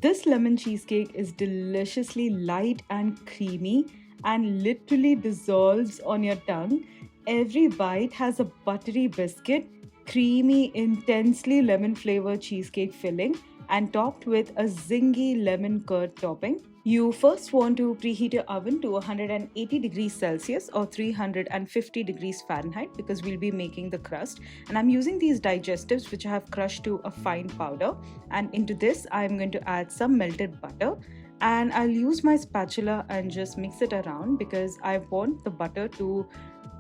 This lemon cheesecake is deliciously light and creamy and literally dissolves on your tongue. Every bite has a buttery biscuit, creamy, intensely lemon flavored cheesecake filling, and topped with a zingy lemon curd topping. You first want to preheat your oven to 180 degrees Celsius or 350 degrees Fahrenheit because we'll be making the crust. And I'm using these digestives which I have crushed to a fine powder. And into this, I'm going to add some melted butter. And I'll use my spatula and just mix it around because I want the butter to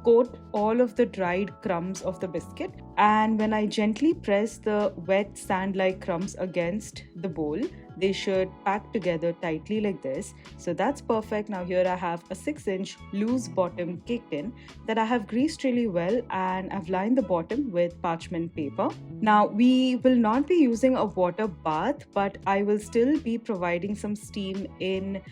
coat all of the dried crumbs of the biscuit. And when I gently press the wet sand-like crumbs against the bowl, they should pack together tightly like this. So that's perfect. Now here I have a 6-inch loose bottom cake tin that I have greased really well, and I've lined the bottom with parchment paper. Now we will not be using a water bath, but I will still be providing some steam in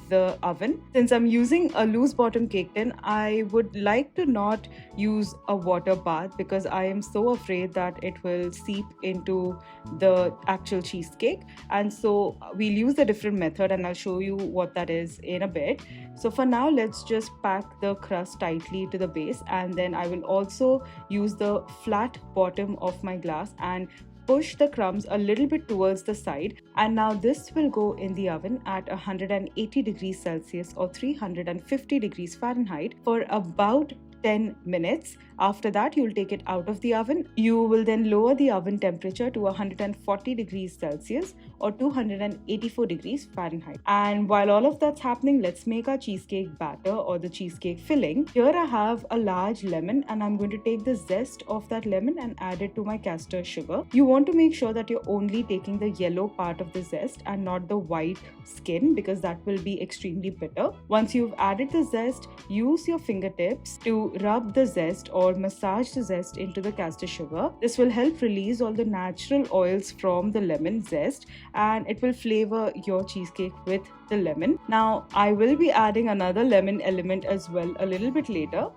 the oven. Since I'm using a loose bottom cake tin, I would like to not use a water bath because I am so afraid that it will seep into the actual cheesecake. And so we'll use a different method, and I'll show you what that is in a bit. So for now, let's just pack the crust tightly to the base, and then I will also use the flat bottom of my glass and push the crumbs a little bit towards the side. And now this will go in the oven at 180 degrees Celsius or 350 degrees Fahrenheit for about 10 minutes. After that, you'll take it out of the oven. You will then lower the oven temperature to 140 degrees Celsius or 284 degrees Fahrenheit. And while all of that's happening, let's make our cheesecake batter or the cheesecake filling. Here I have a large lemon, and I'm going to take the zest of that lemon and add it to my caster sugar. You want to make sure that you're only taking the yellow part of the zest and not the white skin because that will be extremely bitter. Once you've added the zest, use your fingertips to rub the zest or massage the zest into the caster sugar. This will help release all the natural oils from the lemon zest, and it will flavor your cheesecake with the lemon. Now, I will be adding another lemon element as well a little bit later.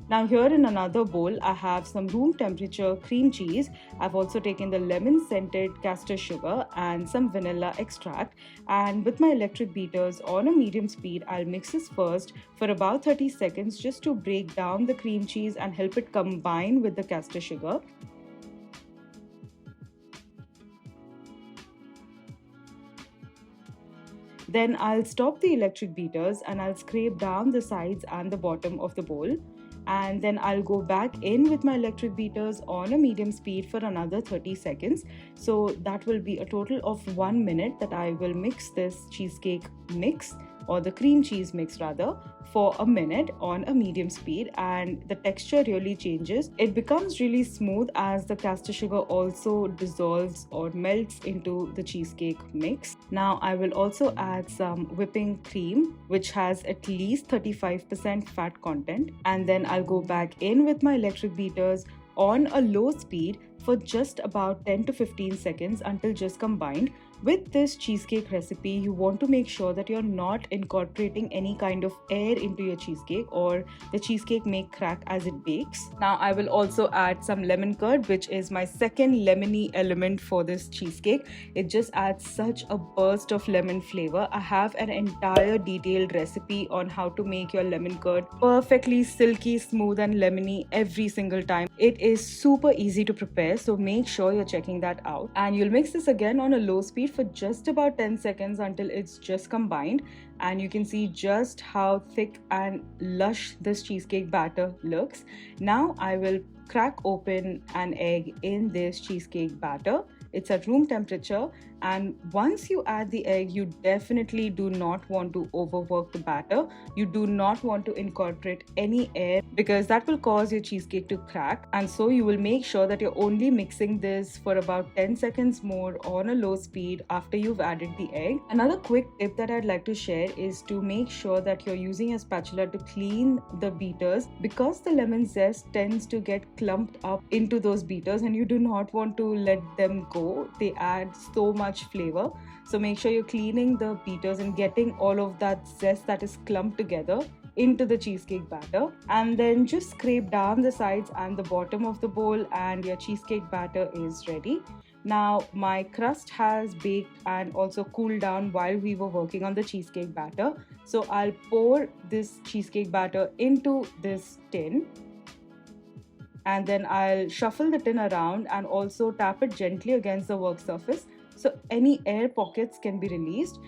Now here in another bowl, I have some room temperature cream cheese. I've also taken the lemon scented caster sugar and some vanilla extract. And with my electric beaters on a medium speed, I'll mix this first for about 30 seconds just to break down the cream cheese and help it combine with the caster sugar. Then I'll stop the electric beaters and I'll scrape down the sides and the bottom of the bowl. And then I'll go back in with my electric beaters on a medium speed for another 30 seconds. So that will be a total of 1 minute that I will mix this cheesecake mix, or the cream cheese mix rather, for a minute on a medium speed, and the texture really changes. It becomes really smooth as the caster sugar also dissolves or melts into the cheesecake mix. Now I will also add some whipping cream which has at least 35% fat content, and then I'll go back in with my electric beaters on a low speed for just about 10 to 15 seconds until just combined. With this cheesecake recipe, you want to make sure that you're not incorporating any kind of air into your cheesecake or the cheesecake may crack as it bakes. Now I will also add some lemon curd, which is my second lemony element for this cheesecake. It just adds such a burst of lemon flavor. I have an entire detailed recipe on how to make your lemon curd perfectly silky, smooth and lemony every single time. It is super easy to prepare, so make sure you're checking that out. And you'll mix this again on a low speed for just about 10 seconds until it's just combined, and you can see just how thick and lush this cheesecake batter looks. Now I will crack open an egg in this cheesecake batter. It's at room temperature, and once you add the egg, you definitely do not want to overwork the batter. You do not want to incorporate any air because that will cause your cheesecake to crack, and so you will make sure that you're only mixing this for about 10 seconds more on a low speed after you've added the egg. Another quick tip that I'd like to share is to make sure that you're using a spatula to clean the beaters because the lemon zest tends to get clumped up into those beaters and you do not want to let them go. They add so much flavor. So make sure you're cleaning the beaters and getting all of that zest that is clumped together into the cheesecake batter, and then just scrape down the sides and the bottom of the bowl and your cheesecake batter is ready. Now, my crust has baked and also cooled down while we were working on the cheesecake batter. So I'll pour this cheesecake batter into this tin, and then I'll shuffle the tin around and also tap it gently against the work surface so any air pockets can be released.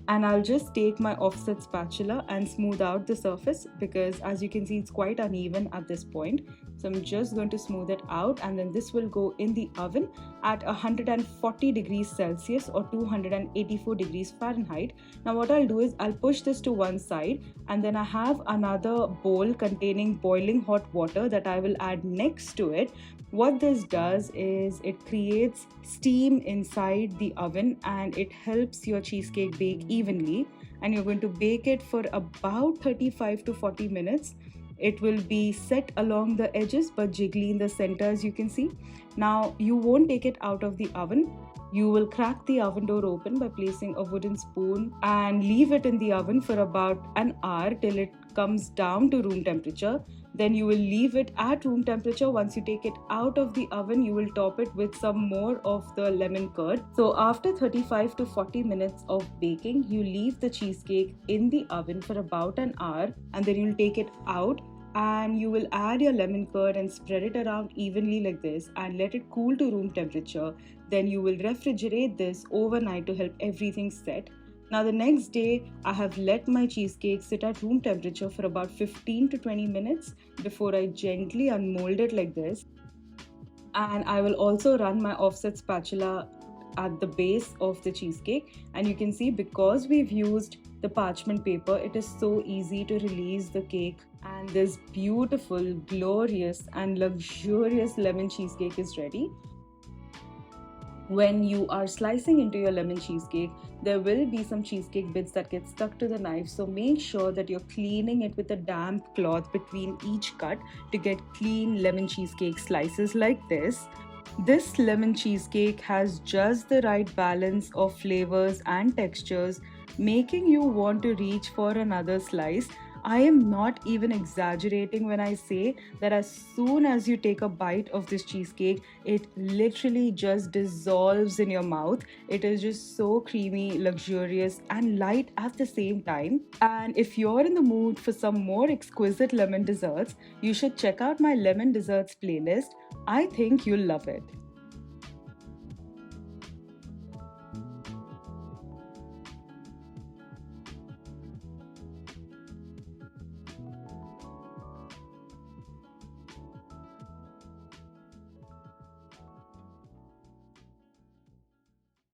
And I'll just take my offset spatula and smooth out the surface, because as you can see it's quite uneven at this point. So I'm just going to smooth it out, and then this will go in the oven at 140 degrees Celsius or 284 degrees Fahrenheit. Now what I'll do is I'll push this to one side, and then I have another bowl containing boiling hot water that I will add next to it. What this does is it creates steam inside the oven and it helps your cheesecake bake evenly, and you're going to bake it for about 35 to 40 minutes. It will be set along the edges but jiggly in the center, as you can see. Now you won't take it out of the oven. You will crack the oven door open by placing a wooden spoon and leave it in the oven for about an hour till it comes down to room temperature. Then you will leave it at room temperature. Once you take it out of the oven, you will top it with some more of the lemon curd. So after 35 to 40 minutes of baking, you leave the cheesecake in the oven for about an hour, and then you'll take it out and you will add your lemon curd and spread it around evenly like this and let it cool to room temperature. Then you will refrigerate this overnight to help everything set. Now the next day, I have let my cheesecake sit at room temperature for about 15 to 20 minutes before I gently unmold it like this. And I will also run my offset spatula at the base of the cheesecake, and you can see because we've used the parchment paper, it is so easy to release the cake, and this beautiful, glorious and luxurious lemon cheesecake is ready. When you are slicing into your lemon cheesecake, there will be some cheesecake bits that get stuck to the knife, so make sure that you're cleaning it with a damp cloth between each cut to get clean lemon cheesecake slices like this. This lemon cheesecake has just the right balance of flavors and textures, making you want to reach for another slice. I am not even exaggerating when I say that as soon as you take a bite of this cheesecake, it literally just dissolves in your mouth. It is just so creamy, luxurious, and light at the same time. And if you're in the mood for some more exquisite lemon desserts, you should check out my lemon desserts playlist. I think you'll love it.